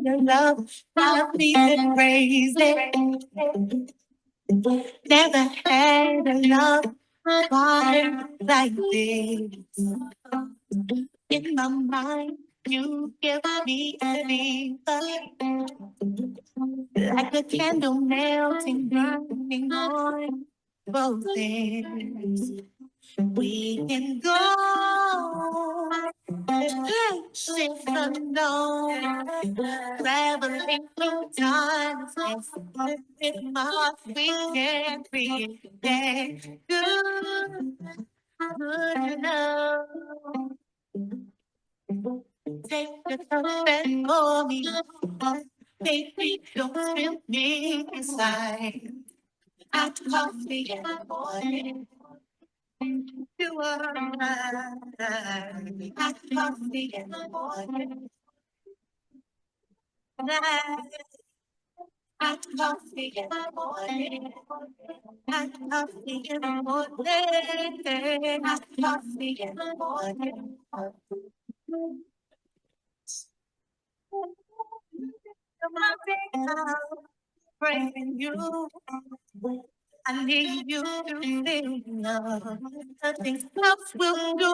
Your love drives me crazy. Never had a love quite like this. In my mind, you give me a fever, like a candle melting, burning on both ends. We can go places unknown, traveling through time and space. With my heart, we can create that good love. Take the cup and pour me, baby, don't spill me inside. I coffee in the morning. You are mine. I coffee in the morning. I coffee in the morning. I coffee in the morning. I coffee in the morning. My big house, praising you. I need you to live love. Nothing else will do.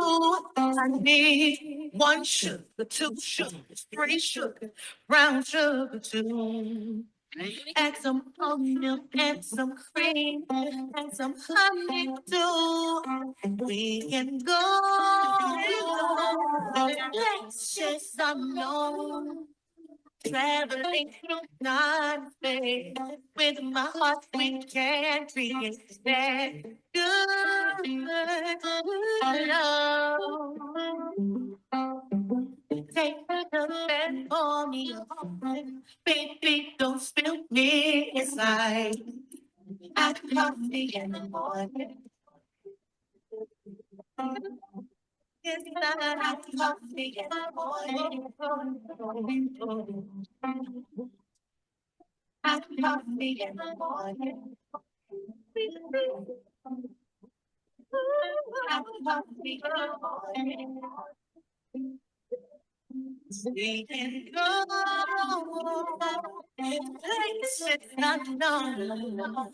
I need one sugar, two sugars, three sugar, brown sugar too. Add some oat milk and some cream and some honey too. We can go places unknown. Traveling through time and space, with my heart we can create that good love. Take a cup and pour me up. Baby, don't spill me inside. I coffee in the morning. It's not I coffee in the morning. I coffee in the morning. I coffee in the morning. We can go places not known.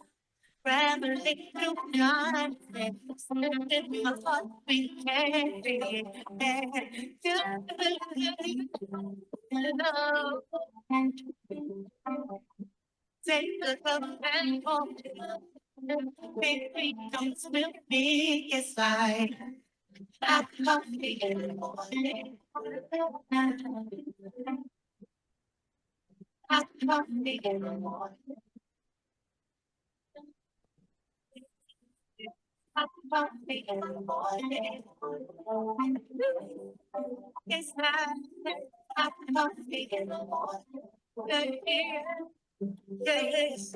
Traveling through time and with my heart we can be love. Take a cup and hold it. Baby, don't spill me inside. I coffee in the morning. I coffee in the morning. I coffee in the morning. It's not I coffee in the morning. Yes.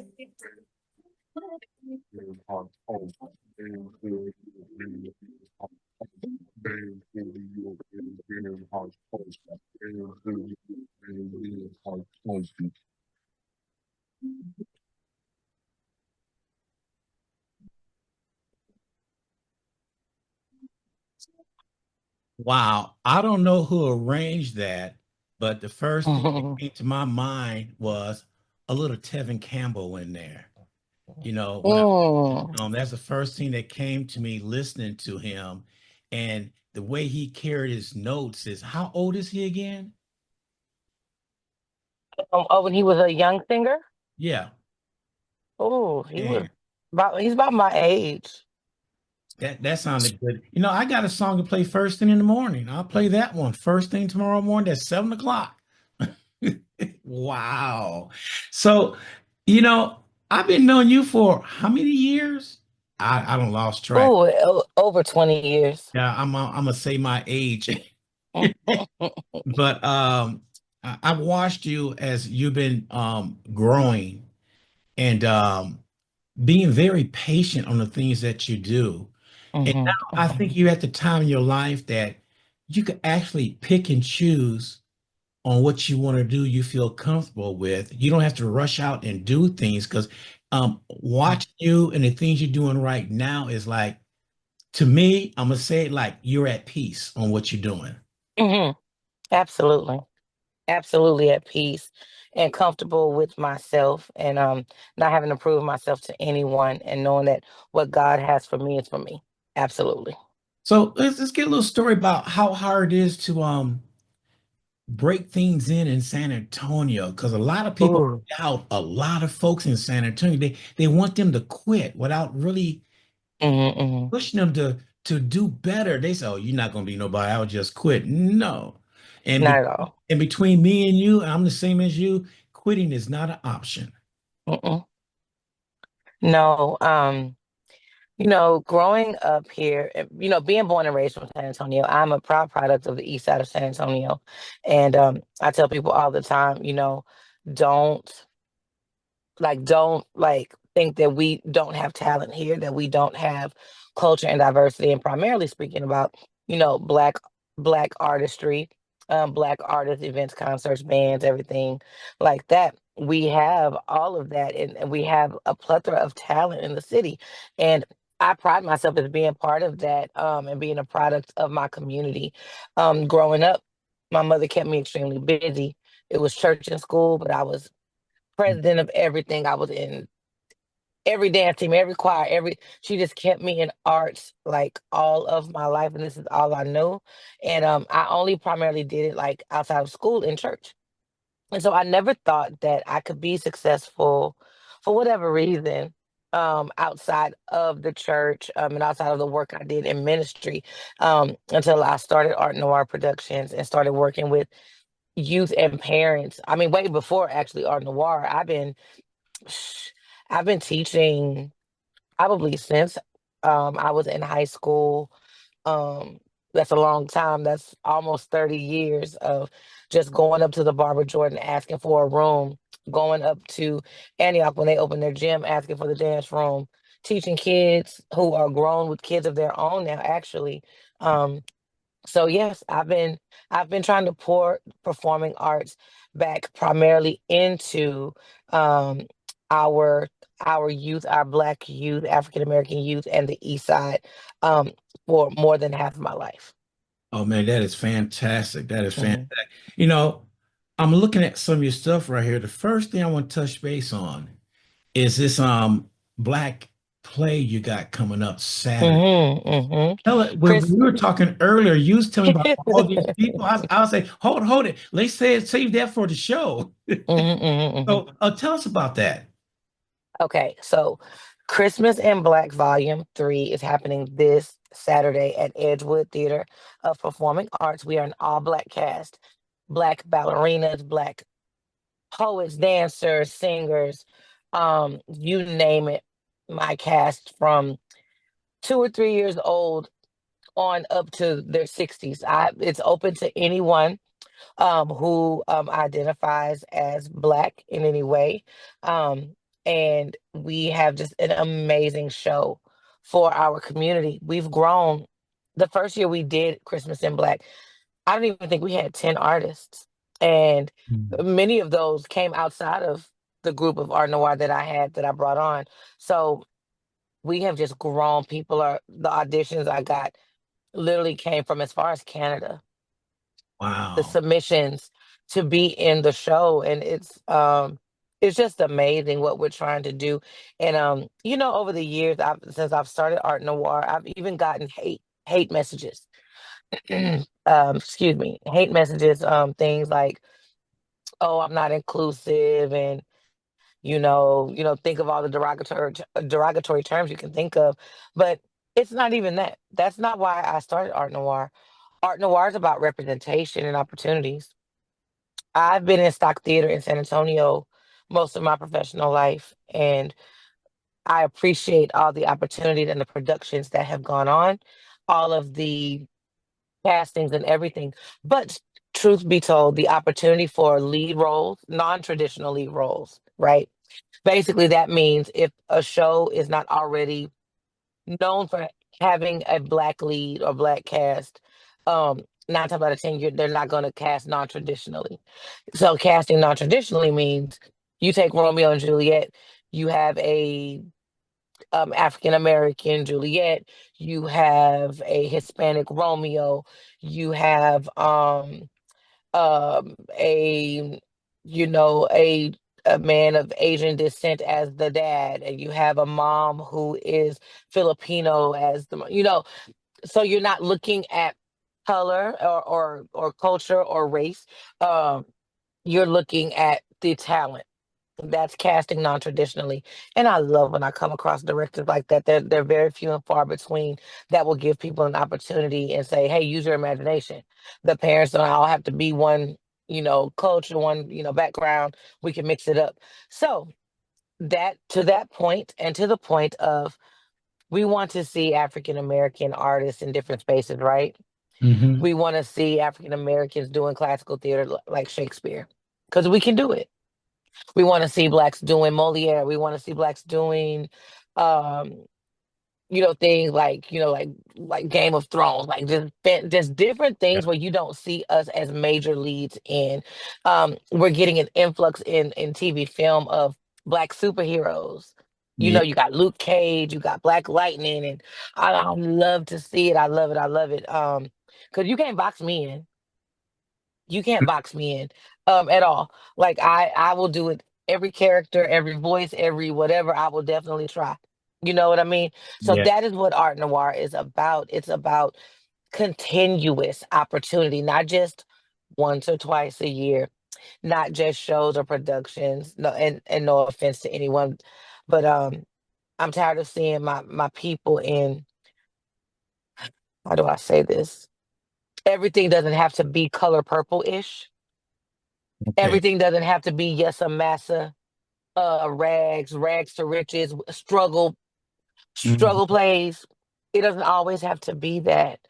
Wow, I don't know who arranged that, but the first thing that came to my mind was a little Tevin Campbell in there. You know, when that's the first thing that came to me listening to him, and the way he carried his notes is how old is he again? When he was a young singer? Yeah, Oh, man, he's about my age. that sounded good. You know, I got a song to play first thing in the morning. I'll play that one first thing tomorrow morning at 7 o'clock. Wow. So, you know, I've been knowing you for how many years? I don't lost track. Oh, over 20 years. Yeah, I'm gonna say my age. But I've watched you as you've been growing and being very patient on the things that you do. And now I think you're at the time in your life that you could actually pick and choose on what you want to do, you feel comfortable with. You don't have to rush out and do things because watching you and the things you're doing right now is like, to me, I'm gonna say it like you're at peace on what you're doing. Hmm. Absolutely. Absolutely at peace and comfortable with myself, and not having to prove myself to anyone, and knowing that what God has for me is for me. Absolutely. So let's get a little story about how hard it is to break things in San Antonio because a lot of people Ooh. doubt a lot of folks in San Antonio. They want them to quit without really Hmm. Hmm. pushing them to do better. They say, "Oh, you're not gonna be nobody. I'll just quit." No, and Not at all. and between me and you, I'm the same as you. Quitting is not an option. Mm-mm. No. Growing up here, being born and raised from San Antonio, I'm a proud product of the east side of San Antonio. And I tell people all the time, don't don't think that we don't have talent here, that we don't have culture and diversity, and primarily speaking about, black artistry, black artists, events, concerts, bands, everything like that. We have all of that, and we have a plethora of talent in the city. And I pride myself as being part of that, and being a product of my community. Growing up, my mother kept me extremely busy. It was church and school, but I was president of everything. I was in every dance team, every choir, she just kept me in arts like all of my life, and this is all I know. And I only primarily did it like outside of school in church. And so I never thought that I could be successful for whatever reason, outside of the church, and outside of the work I did in ministry, until I started Art Noir Productions and started working with youth and parents. I mean, way before actually Art Noir, I've been teaching probably since I was in high school. Um, that's a long time. That's almost 30 years of just going up to the Barber Jordan asking for a room, going up to Antioch when they opened their gym asking for the dance room, teaching kids who are grown with kids of their own now, actually. Um, so yes, I've been trying to pour performing arts back primarily into um our our youth, our Black youth, African American youth, and the East Side, um for more than half of my life. Oh man, that is fantastic. That is Mhm. fantastic. You know, I'm looking at some of your stuff right here. The first thing I want to touch base on is this black play you got coming up Saturday. Mhm. Mhm. Tell it when Chris. we were talking earlier, you was telling me about all these people. I was like, hold it. Let's say save that for the show. Mhm. Mhm. Mhm. So tell us about that. Okay, so Christmas in Black Volume 3 is happening this Saturday at Edgewood Theater of Performing Arts. We are an all Black cast, Black ballerinas, Black poets, dancers, singers, you name it. My cast from 2 or 3 years old on up to their 60s. It's open to anyone who identifies as Black in any way. Um, and we have just an amazing show for our community. We've grown. The first year we did Christmas in Black, I don't even think we had 10 artists. And Mm. many of those came outside of the group of Art Noir that I had that I brought on. So we have just grown. The auditions I got literally came from as far as Canada, the Wow. submissions to be in the show. And it's just amazing what we're trying to do. And over the years, since I've started Art Noir, I've even gotten hate messages. Excuse me, hate messages, things like, oh, I'm not inclusive, and think of all the derogatory terms you can think of. But it's not even that. That's not why I started Art Noir. Art Noir is about representation and opportunities. I've been in stock theater in San Antonio most of my professional life, and I appreciate all the opportunities and the productions that have gone on, all of the castings and everything. But truth be told, the opportunity for lead roles, non-traditional lead roles, right? Basically, that means if a show is not already known for having a Black lead or Black cast, um, 9 times out of 10, they're not going to cast non-traditionally. So casting non-traditionally means you take Romeo and Juliet, you have a African American Juliet, you have a Hispanic Romeo, you have a a man of Asian descent as the dad, and you have a mom who is Filipino as so you're not looking at color or culture or race. Um, you're looking at the talent. That's casting non-traditionally. And I love when I come across directors like that. They're very few and far between that will give people an opportunity and say, hey, use your imagination. The parents don't all have to be one, culture, one, background. We can mix it up. So that to that point and to the point of we want to see African American artists in different spaces, right? Hmm. We want to see African Americans doing classical theater like Shakespeare because we can do it. We want to see blacks doing Moliere. We want to see blacks doing, um, things like like Game of Thrones, like just different Yeah. things where you don't see us as major leads in. We're getting an influx in TV film of black superheroes. Yeah. You got Luke Cage, you got Black Lightning, and I love to see it. I love it. I love it. Because you can't box me in. You can't box me in at all. Like I will do it every character, every voice, every whatever, I will definitely try. You know what I mean? So Yeah. that is what art noir is about. It's about continuous opportunity, not just once or twice a year, not just shows or productions. No, and no offense to anyone, but I'm tired of seeing my people in, how do I say this? Everything doesn't have to be color purple-ish. Okay. Everything doesn't have to be yes a massa, rags to riches, Mhm. struggle plays. It doesn't always have to be that.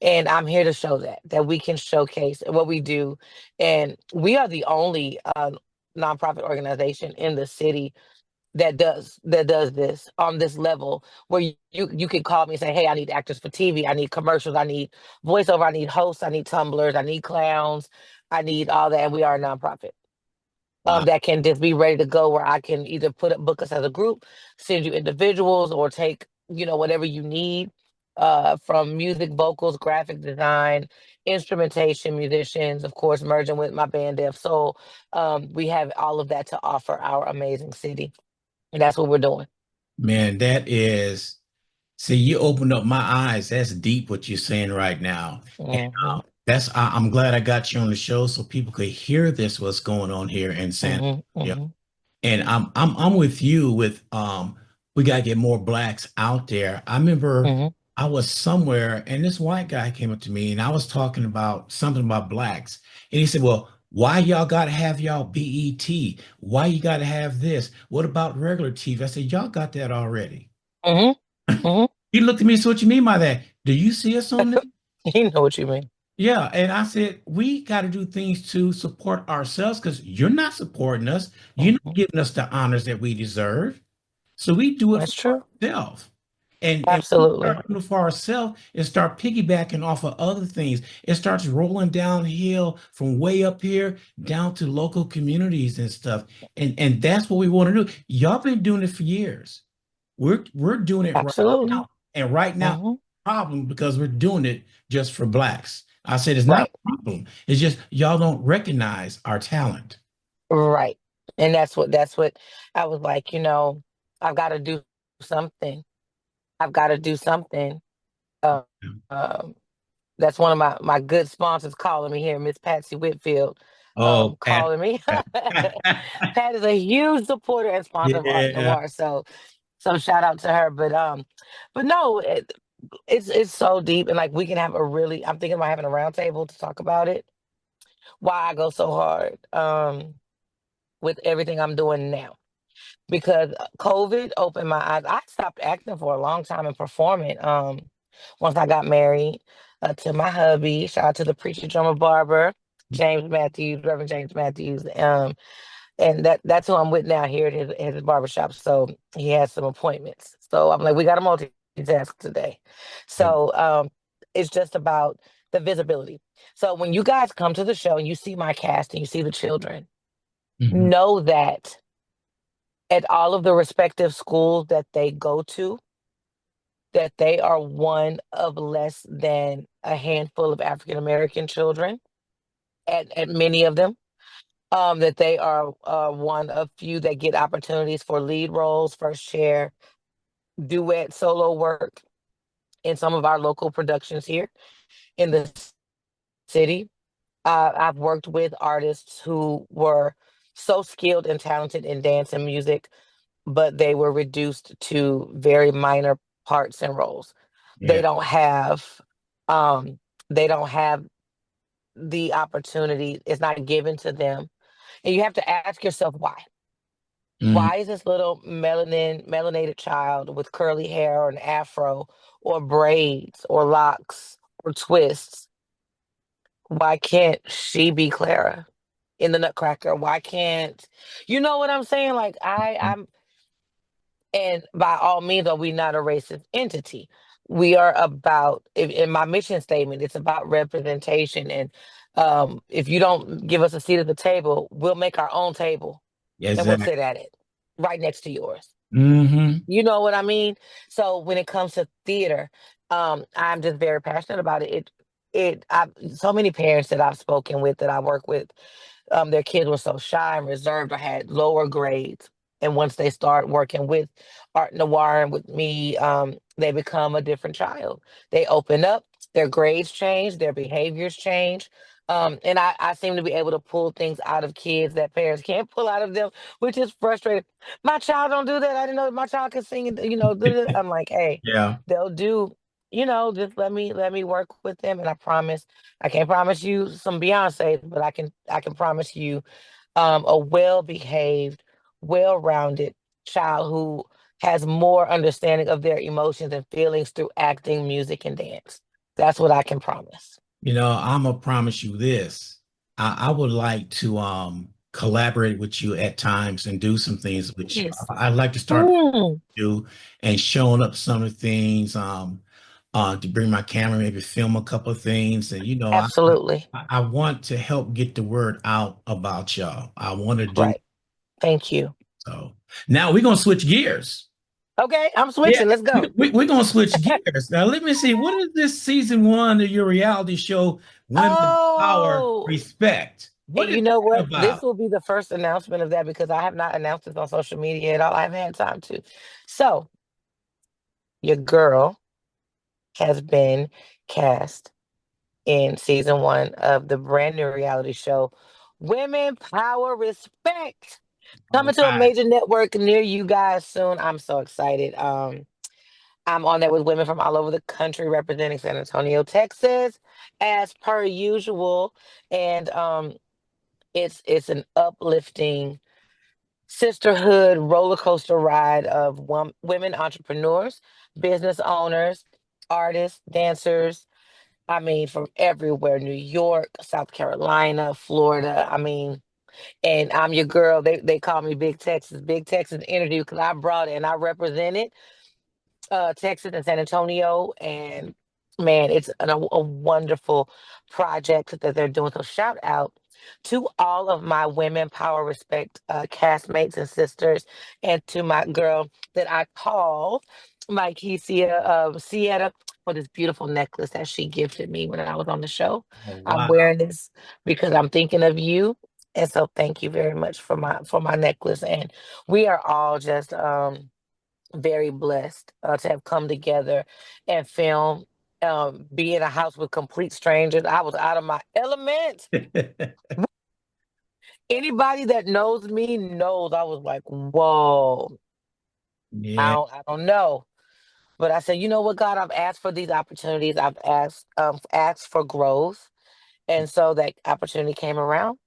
And I'm here to show that we can showcase what we do. And we are the only nonprofit organization in the city that does this on this level where you can call me and say, hey, I need actors for TV, I need commercials, I need voiceover, I need hosts, I need tumblers, I need clowns, I need all that. And we are a nonprofit Wow. that can just be ready to go where I can either book us as a group, send you individuals, or take, whatever you need from music, vocals, graphic design, instrumentation, musicians, of course, merging with my band Deaf Soul. We have all of that to offer our amazing city. And that's what we're doing. Man, that is, see, you opened up my eyes. That's deep what you're saying right now. And Hmm. I'm glad I got you on the show so people could hear this, what's going on here in San Hmm. Antonio. Hmm. And I'm with you with we gotta get more blacks out there. I remember Hmm. I was somewhere and this white guy came up to me and I was talking about something about blacks. And he said, well, why y'all gotta have y'all BET? Why you gotta have this? What about regular TV? I said, y'all got that already. Hmm. Hmm. He looked at me, so what you mean by that? Do you see us on there? You know what you mean. Yeah, and I said we got to do things to support ourselves because you're not supporting us. You're not Hmm. giving us the honors that we deserve. So we do it That's for true. ourselves. And we Absolutely. start doing it for ourselves and start piggybacking off of other things. It starts rolling downhill from way up here down to local communities and stuff. And that's what we want to do. Y'all been doing it for years. We're doing it right Absolutely. now. And right now, Hmm. problem because we're doing it just for blacks. I said it's not Right. a problem. It's just y'all don't recognize our talent. Right. And that's what I was like, I've got to do something. I've got to do something. Uh, um, that's one of my good sponsors calling me here, Miss Patsy Whitfield, Oh, Pat. calling me. Pat is a huge supporter and sponsor of Art Yeah. Noir. So shout out to her. But no, it's so deep, and like we can have a really, I'm thinking about having a roundtable to talk about it. Why I go so hard with everything I'm doing now, because COVID opened my eyes. I stopped acting for a long time and performing. Once I got married to my hubby, shout out to the preacher drummer barber, James Mathews, Reverend James Mathews. And that's who I'm with now here at his barbershop. So he has some appointments. So I'm like, we got to multitask today. So it's just about the visibility. So when you guys come to the show and you see my cast and you see the children, know that at all of the respective schools that they go to, that they are one of less than a handful of African American children at many of them. That they are one of few that get opportunities for lead roles, first chair, duet, solo work in some of our local productions here in the city. I've worked with artists who were so skilled and talented in dance and music, but they were reduced to very minor parts and roles. They Yeah. don't have um they don't have the opportunity. It's not given to them. And you have to ask yourself why. Mm. Why is this little melanated child with curly hair or an afro or braids or locks or twists? Why can't she be Clara in the Nutcracker? Why can't you know what I'm saying? Like I'm and by all means are we not a racist entity. We are about in my mission statement, it's about representation. And if you don't give us a seat at the table, we'll make our own table and we'll Exactly. sit at it right next to yours. Mm-hmm. You know what I mean? So when it comes to theater, I'm just very passionate about it. So many parents that I've spoken with, that I work with, their kids were so shy and reserved or had lower grades. And once they start working with Art Noir and with me, they become a different child. They open up, their grades change, their behaviors change. And I seem to be able to pull things out of kids that parents can't pull out of them, which is frustrating. My child don't do that. I didn't know my child could sing. I'm like, hey, Yeah. they'll do. Just let me work with them, and I promise. I can't promise you some Beyonce, but I can promise you a well-behaved, well-rounded child who has more understanding of their emotions and feelings through acting, music, and dance. That's what I can promise. I'm gonna promise you this. I would like to collaborate with you at times and do some things with you. Yes. I'd like to start Mm, you and showing up some of the things to bring my camera, maybe film a couple of things. And absolutely. I want to help get the word out about y'all. I want to do Right. Thank you. so. Now we're gonna switch gears. Okay, I'm Yeah, switching. Let's go. we're gonna switch gears. Now let me see. What is this season one of your reality show, Women Power Oh, Respect? What and is you know that what? This about? will be the first announcement of that because I have not announced this on social media at all. I haven't had time to. So, your girl has been cast in season one of the brand new reality show, Women Power Respect, All coming to a right. major network near you guys soon. I'm so excited. I'm on there with women from all over the country representing San Antonio, Texas, as per usual. And it's an uplifting sisterhood roller coaster ride of women entrepreneurs, business owners, artists, dancers. I mean, from everywhere, New York, South Carolina, Florida. I mean, and I'm your girl. They call me Big Texas Energy because I brought it and I represented Texas and San Antonio. And man, it's a wonderful project that they're doing. So shout out to all of my Women Power Respect castmates and sisters, and to my girl that I call my Kesia Sietta for this beautiful necklace that she gifted me when I was on the show. Oh, I'm wow. wearing this because I'm thinking of you. And so thank you very much for my necklace. And we are all just very blessed to have come together and film. Be in a house with complete strangers. I was out of my element. Anybody that knows me knows I was like, whoa, Yeah. I don't know. But I said, you know what, God, I've asked for these opportunities. I've asked for growth. And so that opportunity came around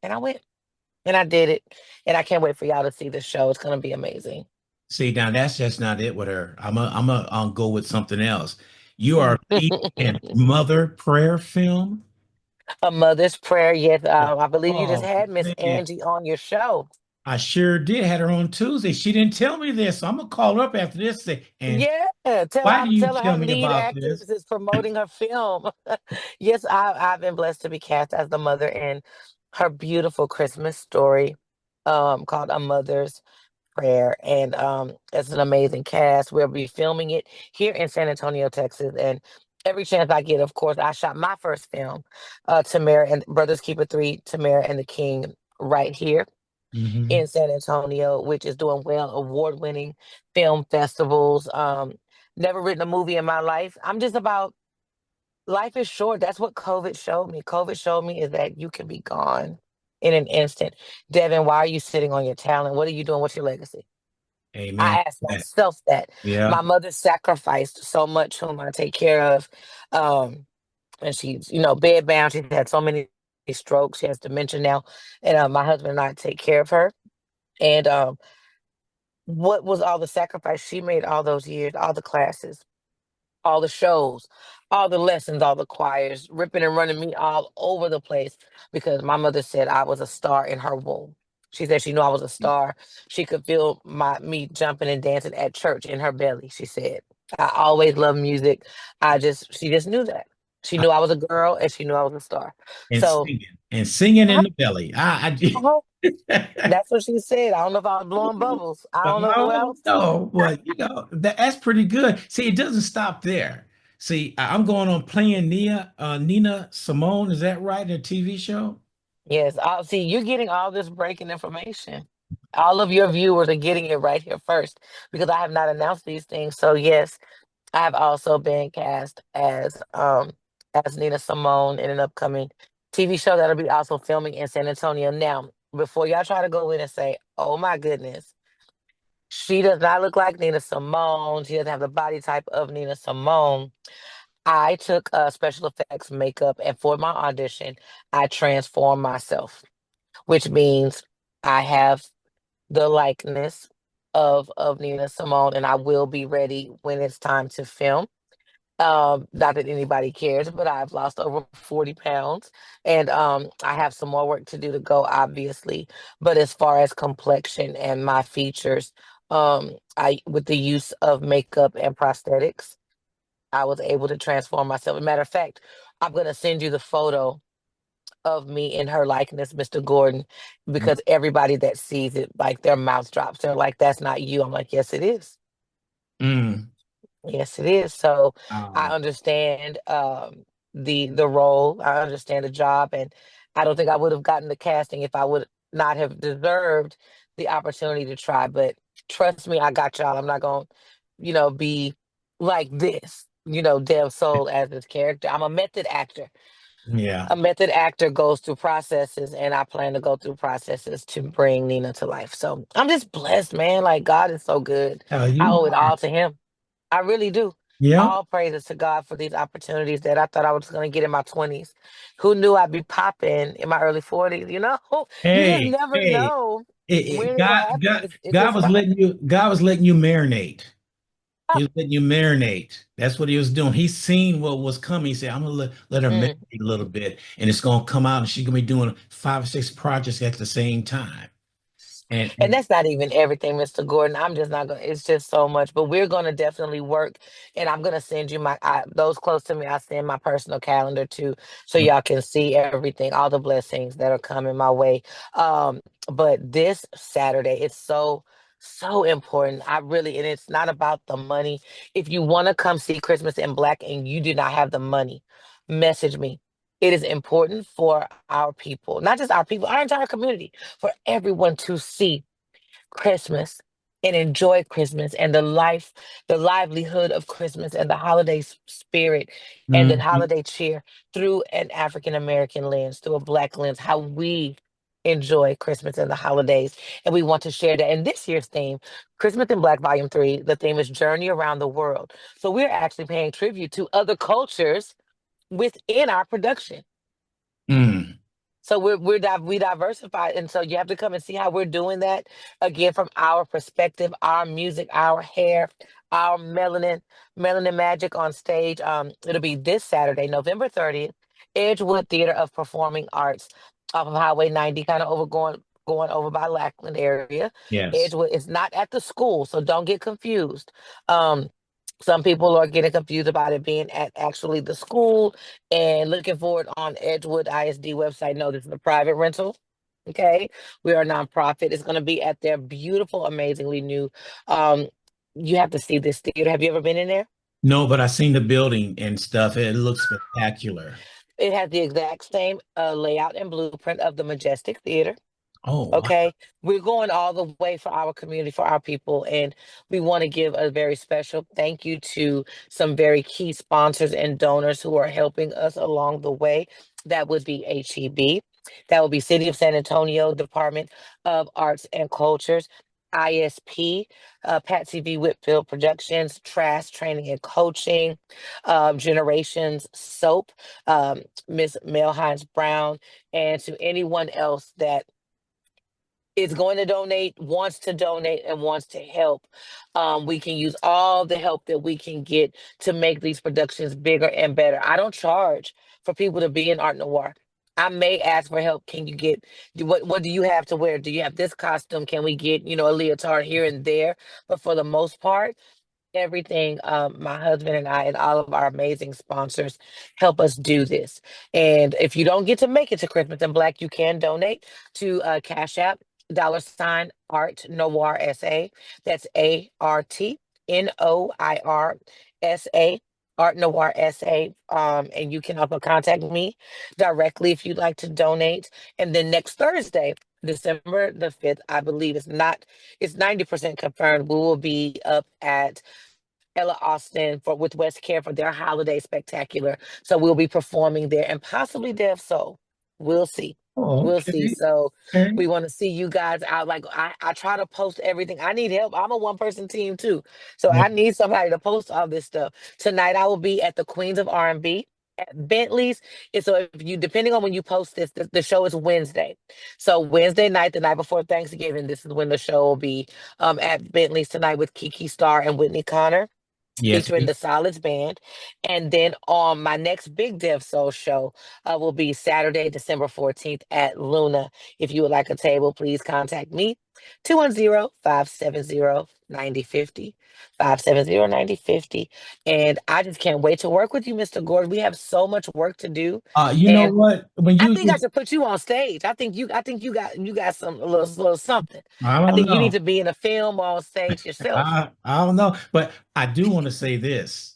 and I went and I did it. And I can't wait for y'all to see the show. It's gonna be amazing. See, now that's just not it with her. I'm gonna go with something else. You are leading in Mother Prayer film. A mother's prayer. Yes, I believe you just Oh had Miss man. Angie on your show. I sure did. Had her on Tuesday. She didn't tell me this. So I'm gonna call her up after this. And Yeah, why do you tell her tell her me lead about actress this? is promoting her film. Yes, I've been blessed to be cast as the mother in her beautiful Christmas story, called A Mother's Prayer, and it's an amazing cast. We'll be filming it here in San Antonio, Texas, and every chance I get, of course, I shot my first film, Tamara and Brothers Keeper 3, Tamara and the King, right here Hmm. in San Antonio, which is doing well, award-winning film festivals. Never written a movie in my life. I'm just about life is short. That's what COVID showed me. COVID showed me is that you can be gone in an instant. Devin, why are you sitting on your talent? What are you doing? What's your legacy? Amen. I asked myself that. Yeah. My mother sacrificed so much, whom I take care of. Um, and she's, bedbound. She's had so many strokes. She has dementia now. And my husband and I take care of her. And what was all the sacrifice she made all those years, all the classes, all the shows, all the lessons, all the choirs, ripping and running me all over the place because my mother said I was a star in her womb. She said she knew I was a star. She could feel me jumping and dancing at church in her belly. She said, I always loved music. She just knew that. She knew I was a girl and she knew I was a star. And So, singing in the belly. uh-huh, I that's what she said. I don't know if I was blowing bubbles. I don't know what Oh else. no, but that's pretty good. See, it doesn't stop there. See, I'm going on playing Nina Simone. Is that right? A TV show? Yes, I see you're getting all this breaking information. All of your viewers are getting it right here first because I have not announced these things. So yes, I have also been cast as Nina Simone in an upcoming TV show that'll be also filming in San Antonio. Now, before y'all try to go in and say, "Oh my goodness, she does not look like Nina Simone. She doesn't have the body type of Nina Simone." I took special effects makeup, and for my audition, I transformed myself, which means I have the likeness of Nina Simone, and I will be ready when it's time to film. Not that anybody cares, but I've lost over 40 pounds, and I have some more work to do to go, obviously. But as far as complexion and my features, I with the use of makeup and prosthetics, I was able to transform myself. As a matter of fact, I'm gonna send you the photo of me in her likeness, Mr. Gordon, because everybody that sees it, like their mouth drops. They're like, "That's not you." I'm like, "Yes, it is. Mm. Yes, it is." So I Oh, understand the role. I understand the job, and I don't think I would have gotten the casting if I would not have deserved the opportunity to try. But trust me, I got y'all. I'm not gonna, be like this. Dev Soul as this character. I'm a method actor. yeah. A method actor goes through processes, and I plan to go through processes to bring Nina to life. So I'm just blessed, man. Like God is so good. Oh, I you owe it are. all to Him. I really do. Yeah. All praises to God for these opportunities that I thought I was going to get in my 20s. Who knew I'd be popping in my early 40s? You just Hey, never hey. know when it'll God, happen. God, It just God was letting you marinate. He was letting you marinate. That's what he was doing. He seen what was coming. He said, I'm gonna let her marinate Mm. a little bit, and it's gonna come out, and she's gonna be doing 5 or 6 projects at the same time. And, And and that's not even everything, Mr. Gordon. I'm just not gonna. It's just so much. But we're gonna definitely work, and I'm gonna send you those close to me. I send my personal calendar to, so y'all can see everything, all the blessings that are coming my way. But this Saturday, it's so important. And it's not about the money. If you want to come see Christmas in Black and you do not have the money, message me. It is important for our people, not just our people, our entire community, for everyone to see Christmas and enjoy Christmas and the livelihood of Christmas and the holiday spirit and the Mhm. holiday cheer through an African American lens, through a Black lens, how we enjoy Christmas and the holidays. And we want to share that. And this year's theme, Christmas in Black Volume 3, the theme is Journey Around the World. So we're actually paying tribute to other cultures within our production. Mm. So we diversify, and so you have to come and see how we're doing that again from our perspective, our music, our hair, our melanin magic on stage. It'll be this Saturday, November 30th, Edgewood Theater of Performing Arts, off of Highway 90, kind of going over by Lackland area. Yes. Edgewood is not at the school, so don't get confused. Um, some people are getting confused about it being at actually the school and looking for it on Edgewood ISD website. No, this is a private rental. Okay, we are a nonprofit. It's going to be at their beautiful, amazingly new. Um, you have to see this theater. Have you ever been in there? No, but I seen the building and stuff. It looks spectacular. It has the exact same layout and blueprint of the Majestic Theater. Oh, wow. Okay, we're going all the way for our community, for our people, and we want to give a very special thank you to some very key sponsors and donors who are helping us along the way. That would be HEB, that would be City of San Antonio Department of Arts and Cultures, ISP, Patsy V. Whitfield Productions, Trash Training and Coaching, Generations Soap, Miss Mel Hines Brown, and to anyone else that is going to donate, wants to donate, and wants to help. We can use all the help that we can get to make these productions bigger and better. I don't charge for people to be in Art Noir. I may ask for help. Can you get what do you have to wear? Do you have this costume? Can we get, a leotard here and there? But for the most part, everything, my husband and I and all of our amazing sponsors help us do this. And if you don't get to make it to Christmas in Black, you can donate to Cash App $Art Noir SA. That's ARTNOIRSA. Art Noir SA. And you can also contact me directly if you'd like to donate. And then next Thursday, December the 5th, I believe it's 90% confirmed. We will be up at Ella Austin with West Care for their holiday spectacular. So we'll be performing there and possibly Dev Soul. We'll see. Oh, We'll see. okay. So Okay. we want to see you guys out. Like I try to post everything. I need help. I'm a one-person team too. So Yeah. I need somebody to post all this stuff. Tonight I will be at the Queens of R&B at Bentley's. And so if you, depending on when you post this, the show is Wednesday. So Wednesday night, the night before Thanksgiving, this is when the show will be at Bentley's tonight with Kiki Starr and Whitney Connor Yes. featuring the Solids Band. And then on my next Big Dev Soul show will be Saturday, December 14th at Luna. If you would like a table, please contact me, 210-570-9050, 570-9050. And I just can't wait to work with you, Mr. Gordon. We have so much work to do. You know And what? When I you think I just, should put you on stage. I think you got some a little something. I I don't think you need know. to be in a film or on stage yourself. I don't know, but I do want to say this.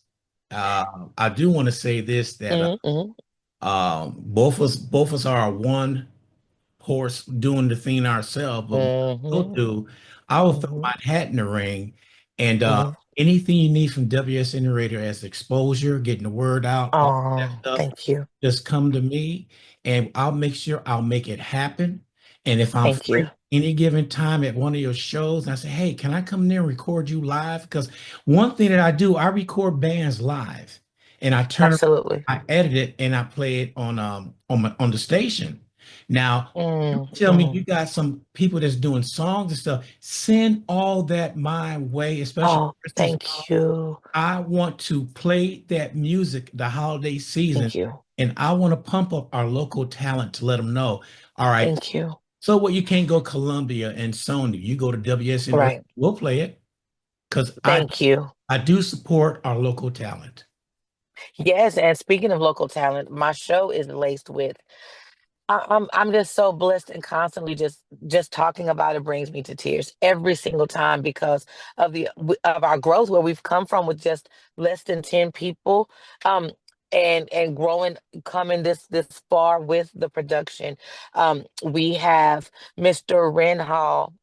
I do want to say this that Mm-hmm, both of us are one horse doing the thing ourselves, but what we'll mm-hmm, do, I will throw mm-hmm. my hat in the ring, and Mhm. anything you need from WSN Radio as exposure, getting the word out, all that Oh, stuff, thank you. just come to me, and I'll make sure I'll make it happen. And if I'm Thank you. free any given time at one of your shows, and I say, hey, can I come there and record you live? Because one thing that I do, I record bands live, and I turn it, Absolutely. I edit it, and I play it on the station. Now, you tell me Mm-hmm. you got some people that's doing songs and stuff. Send all that my way, especially Oh, Christmas. thank you. I want to play that music the holiday season, Thank you. and I want to pump up our local talent to let them know. All right. Thank you. So what you can't go Columbia and Sony. You go to WSN Radio, Right. we'll play it because Thank you. I do support our local talent. Yes, and speaking of local talent, my show is laced with I'm just so blessed and constantly just talking about it brings me to tears every single time because of our growth where we've come from with just less than 10 people um and growing coming this far with the production. We have Mr. Ren Hall,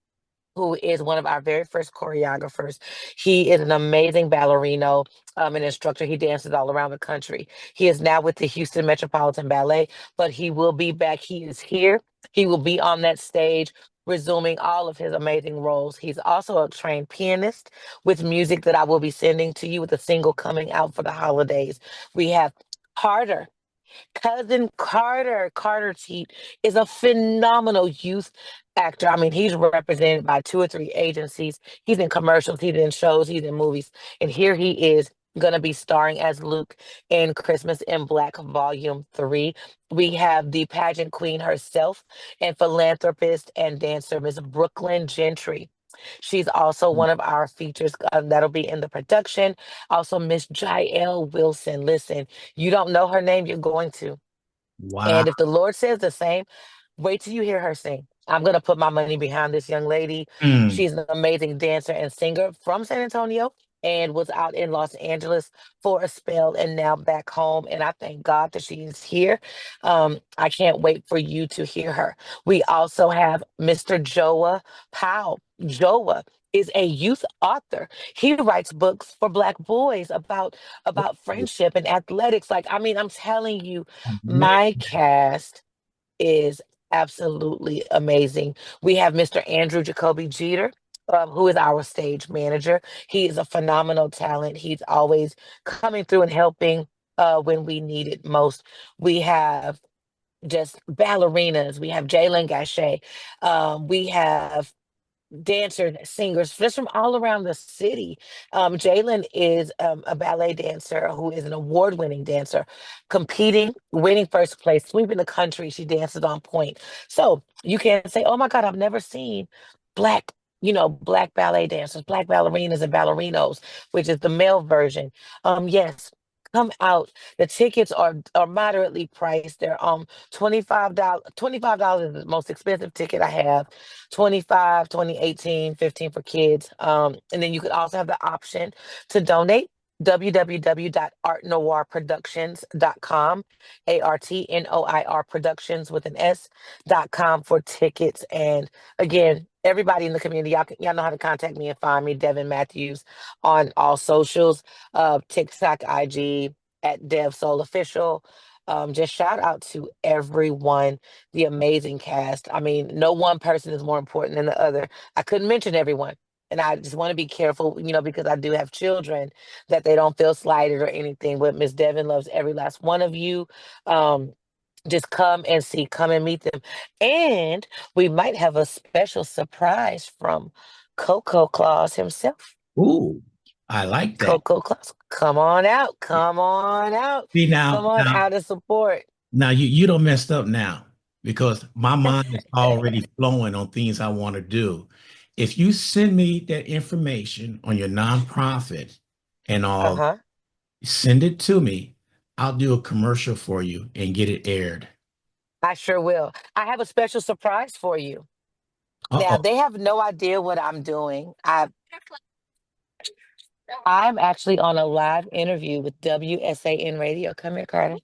who is one of our very first choreographers. He is an amazing ballerino, an instructor. He dances all around the country. He is now with the Houston Metropolitan Ballet, but he will be back. He is here. He will be on that stage, resuming all of his amazing roles. He's also a trained pianist with music that I will be sending to you with a single coming out for the holidays. We have Carter. Cousin Carter, Carter Cheat, is a phenomenal youth actor. I mean, he's represented by two or three agencies. He's in commercials, he's in shows, he's in movies. And here he is going to be starring as Luke in Christmas in Black Volume 3. We have the pageant queen herself and philanthropist and dancer, Miss Brooklyn Gentry. She's also one of our features that'll be in the production. Also, Miss Jael Wilson. Listen, you don't know her name, you're going to. Wow. And if the Lord says the same, wait till you hear her sing. I'm going to put my money behind this young lady. Mm. She's an amazing dancer and singer from San Antonio and was out in Los Angeles for a spell and now back home. And I thank God that she's here. I can't wait for you to hear her. We also have Mr. Joa Powell. Joa is a youth author. He writes books for Black boys about friendship and athletics. Like, I mean, I'm telling you, my cast is absolutely amazing. We have Mr. Andrew Jacoby Jeter, who is our stage manager. He is a phenomenal talent. He's always coming through and helping when we need it most. We have just ballerinas. We have Jalen Gachet. We have dancers, singers, just from all around the city. Jalen is a ballet dancer who is an award-winning dancer, competing, winning first place, sweeping the country. She dances on point. So you can say, "Oh my God, I've never seen black." Black ballet dancers, black ballerinas and ballerinos, which is the male version. Yes, come out. The tickets are moderately priced. They're $25. $25 is the most expensive ticket I have. 25, 20, 18, 15 for kids. And then you could also have the option to donate. www.artnoirproductions.com, ARTNOIR Productions with an S.com for tickets. And again, everybody in the community, y'all know how to contact me and find me, Devon Mathews, on all socials, TikTok, IG, at Dev Soul Official. Just shout out to everyone, the amazing cast. I mean, no one person is more important than the other. I couldn't mention everyone. And I just want to be careful, because I do have children, that they don't feel slighted or anything. But Miss Devon loves every last one of you. Just come and see, come and meet them. And we might have a special surprise from Coco Claus himself. Ooh, I like that. Coco Claus, come on out, come on out, See come on out to support. Now you don't messed up now because my mind is already flowing on things I want to do. If you send me that information on your nonprofit and all, Uh-huh. send it to me. I'll do a commercial for you and get it aired. I sure will. I have a special surprise for you. Now, Uh-oh. they have no idea what I'm doing. I'm actually on a live interview with WSAN Radio. Come here, Carter.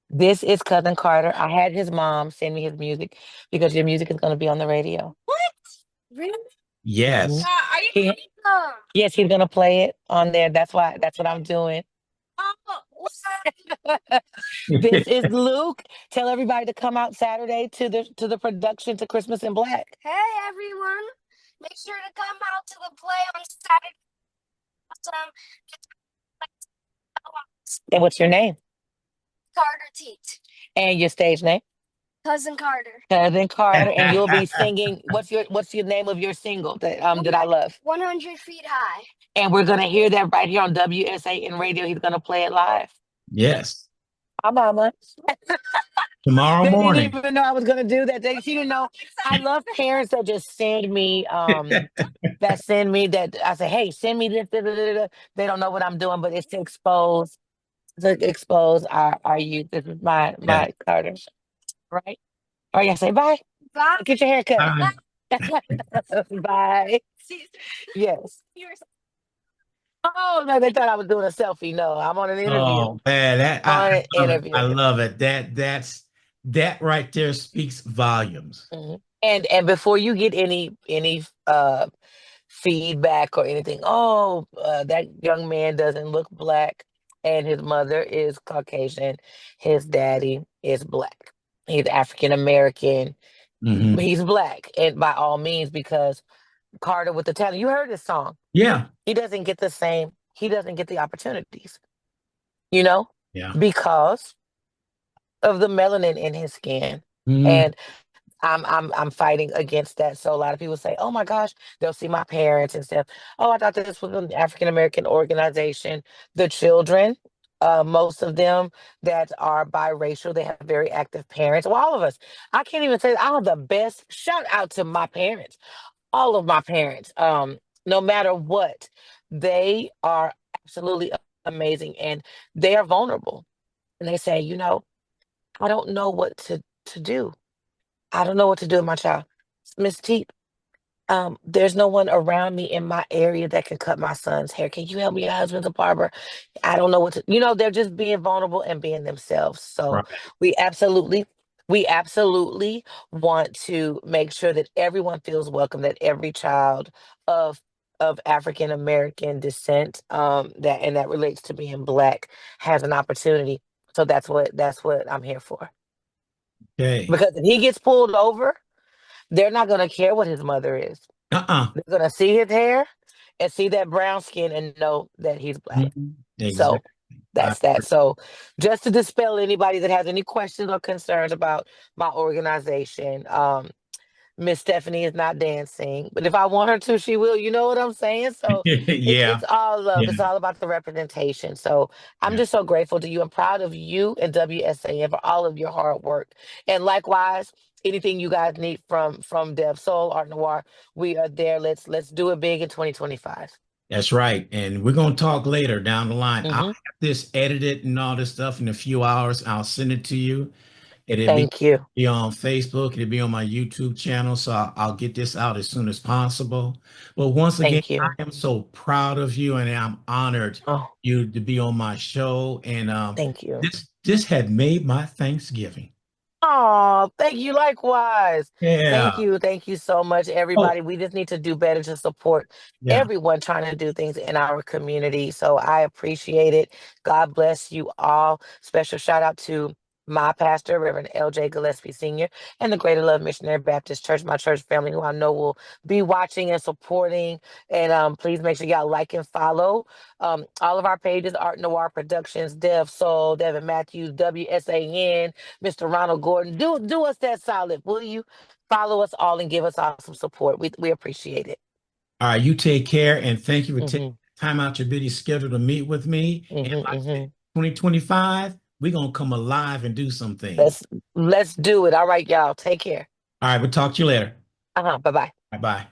This is Cousin Carter. I had his mom send me his music because your music is going to be on the radio. What? Really? Yes. Yes, he's going to play it on there. That's what I'm doing. This is Luke. Tell everybody to come out Saturday to the production to Christmas in Black. Hey everyone, make sure to come out to the play on Saturday. And what's your name? Carter Teat. And your stage name? Cousin Carter. Cousin Carter. And you'll be singing. What's your name of your single that I love? 100 Feet High. And we're gonna hear that right here on WSAN Radio. He's gonna play it live. Yes. Hi, Mama. Tomorrow They morning. didn't even know I was gonna do that. She didn't know. I love parents that just send me that I say, hey, send me this. Da, da, da, da. They don't know what I'm doing, but it's to expose our youth. This is my Carter. Right? All right, yeah, say bye. Bye. Get your hair cut. Bye. Bye. Yes. Oh no, they thought I was doing a selfie. No, I'm on an interview. Oh man, On an interview. I love it. That right there speaks volumes. Mhm. And before you get any feedback or anything, that young man doesn't look Black, and his mother is Caucasian, his daddy is Black. He's African American. Mhm. He's Black, and by all means, because Carter with the talent. You heard his song. Yeah. He doesn't get the opportunities, Yeah. because of the melanin in his skin. Mhm. And I'm fighting against that. So a lot of people say, "Oh my gosh," they'll see my parents and stuff. "Oh, I thought this was an African American organization." The children, most of them that are biracial, they have very active parents. Well, all of us. I can't even say I have the best shout out to my parents. All of my parents, no matter what, they are absolutely amazing, and they are vulnerable. And they say, "I don't know what to do. I don't know what to do with my child. Miss T, there's no one around me in my area that can cut my son's hair. Can you help me? Your husband's a barber. I don't know what to," they're just being vulnerable and being themselves. So Right. we absolutely, we absolutely want to make sure that everyone feels welcome, that every child of African American descent, that relates to being Black, has an opportunity. So that's what I'm here for. Okay. Because if he gets pulled over, they're not gonna care what his mother is. Uh-uh. They're gonna see his hair and see that brown skin and know that he's Black. Mhm. So Exactly. I that's that. So just to dispel anybody that has any questions or concerns about my organization, Miss Stephanie is not dancing, but if I want her to, she will. You know what I'm saying? So Yeah. it's all love. It's Yeah. all about the representation. So I'm Yeah. just so grateful to you. I'm proud of you and WSAN for all of your hard work. And likewise, anything you guys need from Dev Soul Art Noir, we are there. Let's do it big in 2025. That's right. And we're going to talk later down the line. I'll Hmm. have this edited and all this stuff in a few hours. I'll send it to you. Thank you. Be on Facebook. It'll be on my YouTube channel. So I'll get this out as soon as possible. But once again, Thank you. I am so proud of you and I'm honored Oh, you to be on my show. And thank you. this had made my Thanksgiving. Oh, thank you. Likewise. Thank Yeah. you. Thank you so much, Oh, everybody. We just need to do better to support yeah. everyone trying to do things in our community. So I appreciate it. God bless you all. Special shout out to my pastor, Reverend L.J. Gillespie Sr., and the Greater Love Missionary Baptist Church, my church family, who I know will be watching and supporting. And please make sure y'all like and follow all of our pages: Art Noir Productions, Dev Soul, Devon Mathews, WSAN, Mr. Ronald Gordon. Do us that solid, will you? Follow us all and give us all some support. We appreciate it. All right. You take care. And thank you for taking Hmm. time out your busy schedule to meet with me. Hmm. And like I said, Hmm. 2025, we're going to come alive and do some things. Let's do it. All right, y'all. Take care. All right. We'll talk to you later. Bye bye. Bye-bye.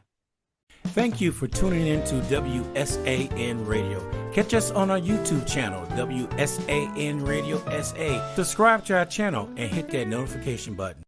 Thank you for tuning in to WSAN Radio. Catch us on our YouTube channel, WSAN Radio SA. Subscribe to our channel and hit that notification button.